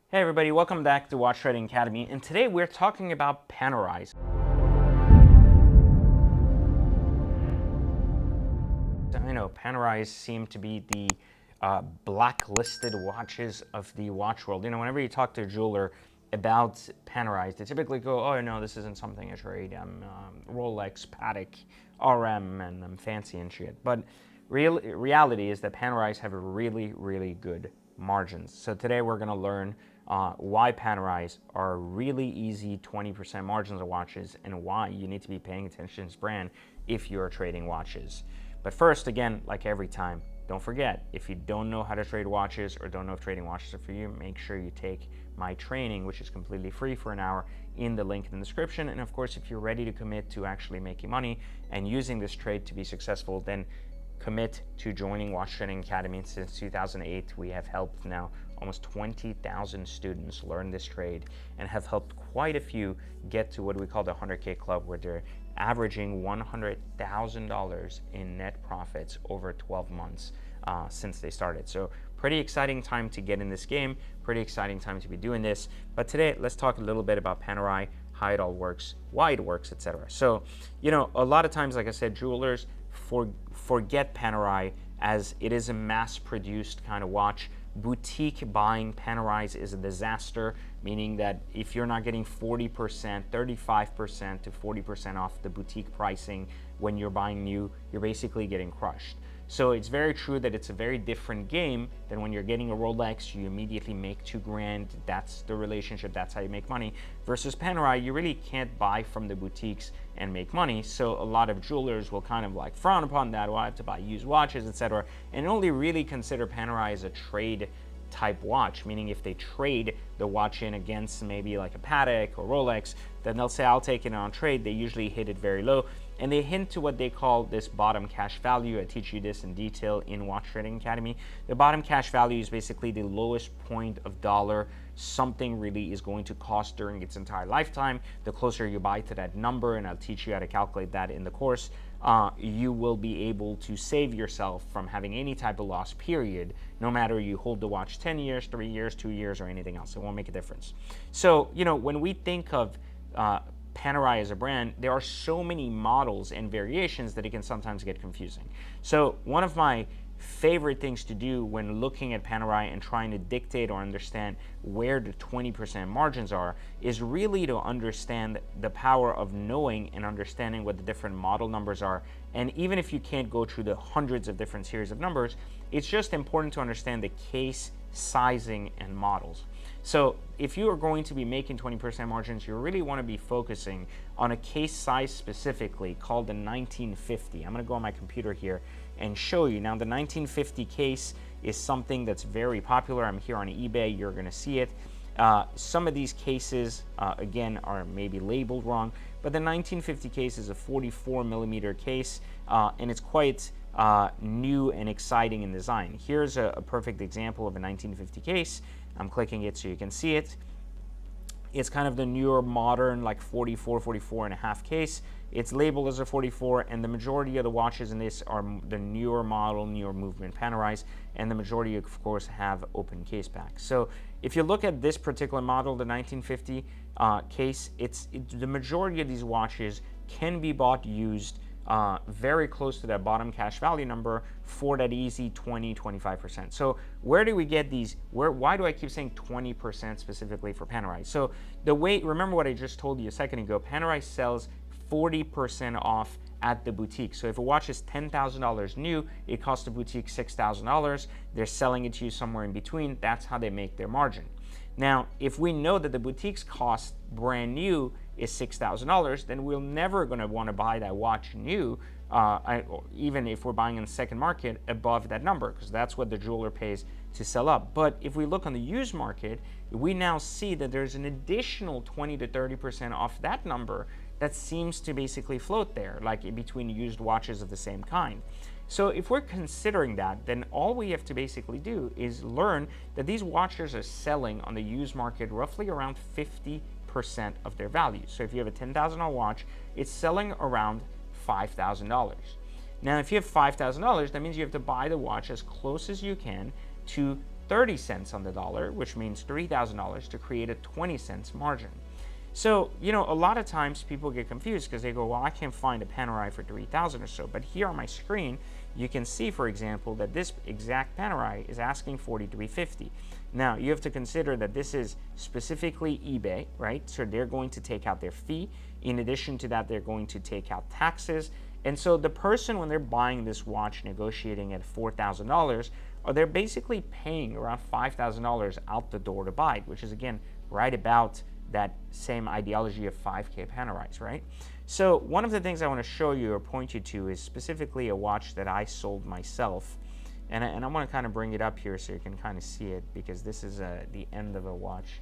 Hey everybody, welcome back to Watch Trading Academy, and today we're talking about Panerai. I know Panerai seem to be the blacklisted watches of the watch world. You know, whenever you talk to a jeweler about Panerai, they typically go, "Oh no, this isn't something I trade. I'm Rolex, Patek, RM, and I'm fancy and shit." But reality is that Panerai have really good margins. So today we're going to learn why Panerai are really easy 20% margins of watches and why you need to be paying attention to this brand if you're trading watches. But first, again, like every time, don't forget, if you don't know how to trade watches or don't know if trading watches are for you, make sure you take my training, which is completely free for an hour, in the link in the description. And of course, if you're ready to commit to actually making money and using this trade to be successful, then commit to joining Watch Trading Academy. Since 2008, we have helped now almost 20,000 students learn this trade and have helped quite a few get to what we call the 100K club, where they're averaging $100,000 in net profits over 12 months since they started. So pretty exciting time to get in this game, pretty exciting time to be doing this. But today, let's talk a little bit about Panerai, how it all works, why it works, etc. So, you know, a lot of times, like I said, jewelers forget Panerai as it is a mass-produced kind of watch. Boutique buying Panerai is a disaster, meaning that if you're not getting 40%, 35% to 40% off the boutique pricing when you're buying new, you're basically getting crushed. So it's very true that it's a very different game than when you're getting a Rolex, you immediately make $2,000. That's the relationship, that's how you make money. Versus Panerai, you really can't buy from the boutiques and make money. So a lot of jewelers will kind of like frown upon that. Well, I have to buy used watches, etc. And only really consider Panerai as a trade type watch, meaning if they trade the watch in against maybe like a Patek or Rolex, then they'll say, I'll take it on trade. They usually hit it very low, and they hint to what they call this bottom cash value. I teach you this in detail in Watch Trading Academy. The bottom cash value is basically the lowest point of dollar something really is going to cost during its entire lifetime. The closer you buy to that number, and I'll teach you how to calculate that in the course, you will be able to save yourself from having any type of loss, period, no matter you hold the watch 10 years, 3 years, 2 years, or anything else. It won't make a difference. So, you know, when we think of Panerai as a brand, there are so many models and variations that it can sometimes get confusing. So one of my favorite things to do when looking at Panerai and trying to dictate or understand where the 20% margins are is really to understand the power of knowing and understanding what the different model numbers are. And even if you can't go through the hundreds of different series of numbers, it's just important to understand the case, sizing, and models. So if you are going to be making 20% margins, you really want to be focusing on a case size specifically called the 1950. I'm going to go on my computer here and show you. Now, the 1950 case is something that's very popular. I'm here on eBay. You're going to see it. Some of these cases, again, are maybe labeled wrong, but the 1950 case is a 44 millimeter case, and it's quite new and exciting in design. Here's a perfect example of a 1950 case. I'm clicking it so you can see it. It's kind of the newer modern, like 44 and a half case. It's labeled as a 44, and the majority of the watches in this are the newer model, newer movement Panerai, and the majority, of course, have open case back. So if you look at this particular model, the 1950 case, the majority of these watches can be bought used very close to that bottom cash value number for that easy 20-25%. So where do we get these? Why do I keep saying 20% specifically for Panerai? So remember what I just told you a second ago, Panerai sells 40% off at the boutique. So if a watch is $10,000 new, it costs the boutique $6,000. They're selling it to you somewhere in between. That's how they make their margin. Now, if we know that the boutique's cost brand new is $6,000, then we're never going to want to buy that watch new, even if we're buying in the second market, above that number, because that's what the jeweler pays to sell up. But if we look on the used market, we now see that there's an additional 20 to 30% off that number that seems to basically float there, like in between used watches of the same kind. So if we're considering that, then all we have to basically do is learn that these watches are selling on the used market roughly around 50% of their value. So if you have a $10,000 watch, it's selling around $5,000. Now, if you have $5,000, that means you have to buy the watch as close as you can to 30 cents on the dollar, which means $3,000, to create a 20 cents margin. So, a lot of times people get confused because they go, well, I can't find a Panerai for 3,000 or so. But here on my screen, you can see, for example, that this exact Panerai is asking $43.50. Now, you have to consider that this is specifically eBay, right? So they're going to take out their fee. In addition to that, they're going to take out taxes. And so the person, when they're buying this watch, negotiating at $4,000, they're basically paying around $5,000 out the door to buy it, which is, again, right about that same ideology of 5K Panerais, right? So one of the things I want to show you or point you to is specifically a watch that I sold myself. And I want to kind of bring it up here so you can kind of see it, because this is the end of a watch.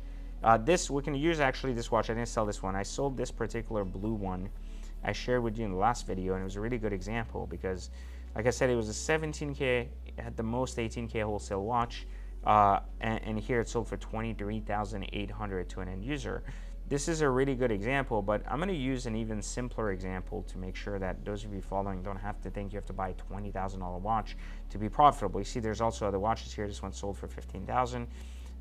We can use actually this watch. I didn't sell this one. I sold this particular blue one. I shared with you in the last video, and it was a really good example because, like I said, it was a 17K, at the most 18K wholesale watch. And here it sold for $23,800 to an end user. This is a really good example, but I'm going to use an even simpler example to make sure that those of you following don't have to think you have to buy a $20,000 watch to be profitable. You see, there's also other watches here. This one sold for $15,000,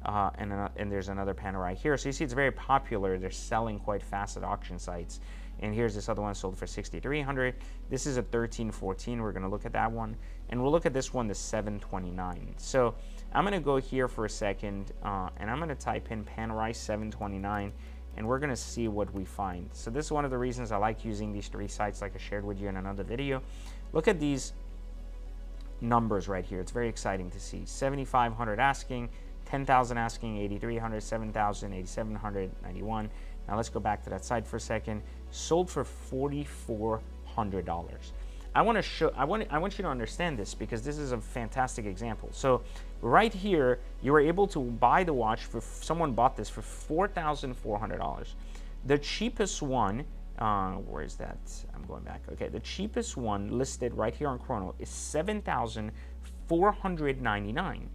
and there's another Panerai here. So you see, it's very popular. They're selling quite fast at auction sites. And here's this other one sold for $6,300. This is a 1314. We're going to look at that one, and we'll look at this one, the 729. So I'm going to go here for a second, and I'm going to type in Panerai 729, and we're going to see what we find. So this is one of the reasons I like using these three sites, like I shared with you in another video. Look at these numbers right here. It's very exciting to see. 7,500 asking, 10,000 asking, 8,300, 7,000, 8,700, 91. Now let's go back to that site for a second. Sold for $4,400. I want you to understand this because this is a fantastic example. So right here, you were able to buy the watch for, someone bought this for $4,400. The cheapest one, where is that? I'm going back. Okay, the cheapest one listed right here on Chrono is $7,499.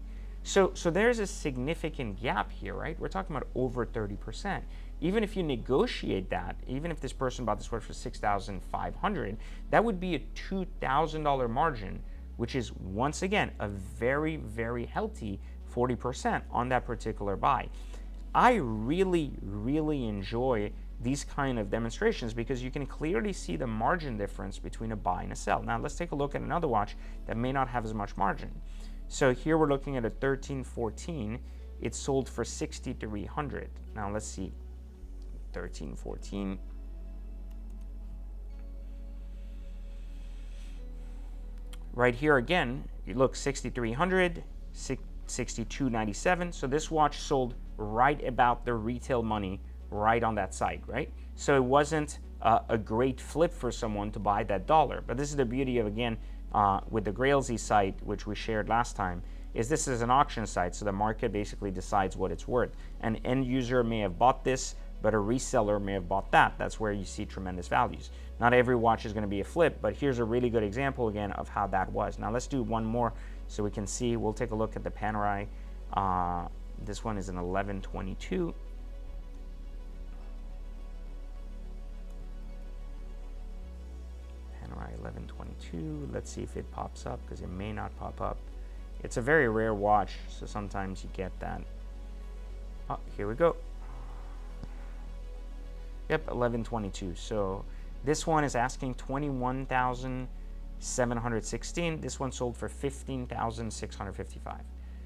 So there's a significant gap here, right? We're talking about over 30%. Even if you negotiate that, even if this person bought this watch for $6,500, that would be a $2,000 margin, which is, once again, a very, very healthy 40% on that particular buy. I really, really enjoy these kind of demonstrations because you can clearly see the margin difference between a buy and a sell. Now let's take a look at another watch that may not have as much margin. So here we're looking at a 1314. It sold for $6,300. Now let's see. 1314. Right here again, you look, 6,300, 62.97. So this watch sold right about the retail money right on that site, right? So it wasn't a great flip for someone to buy that dollar. But this is the beauty of, again, with the Grailsy site, which we shared last time, is this is an auction site. So the market basically decides what it's worth. An end user may have bought this, but a reseller may have bought that. That's where you see tremendous values. Not every watch is going to be a flip, but here's a really good example again of how that was. Now let's do one more so we can see. We'll take a look at the Panerai. This one is an 1122. Panerai 1122. Let's see if it pops up, because it may not pop up. It's a very rare watch, so sometimes you get that. Oh, here we go. Yep, 1122. So this one is asking 21,716. This one sold for 15,655.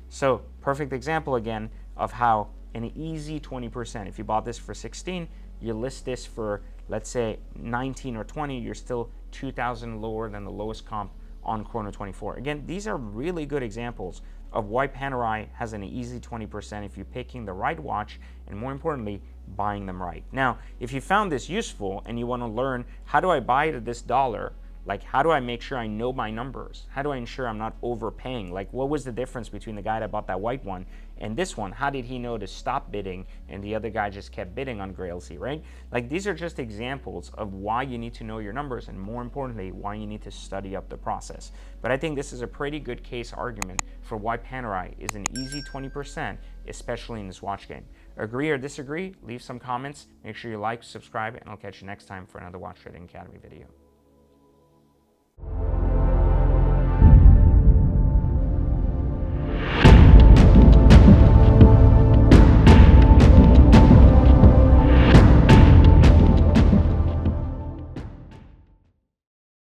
So perfect example again of how an easy 20%. If you bought this for 16, you list this for, let's say, 19 or 20, you're still 2,000 lower than the lowest comp on Chrono 24. Again, these are really good examples of why Panerai has an easy 20% if you're picking the right watch, and more importantly, buying them right. Now, if you found this useful and you want to learn, how do I buy it at this dollar? Like, how do I make sure I know my numbers? How do I ensure I'm not overpaying? Like, what was the difference between the guy that bought that white one and this one? How did he know to stop bidding and the other guy just kept bidding on Grailsy, right? Like, these are just examples of why you need to know your numbers, and more importantly, why you need to study up the process. But I think this is a pretty good case argument for why Panerai is an easy 20%, especially in this watch game. Agree or disagree? Leave some comments. Make sure you like, subscribe, and I'll catch you next time for another Watch Trading Academy video.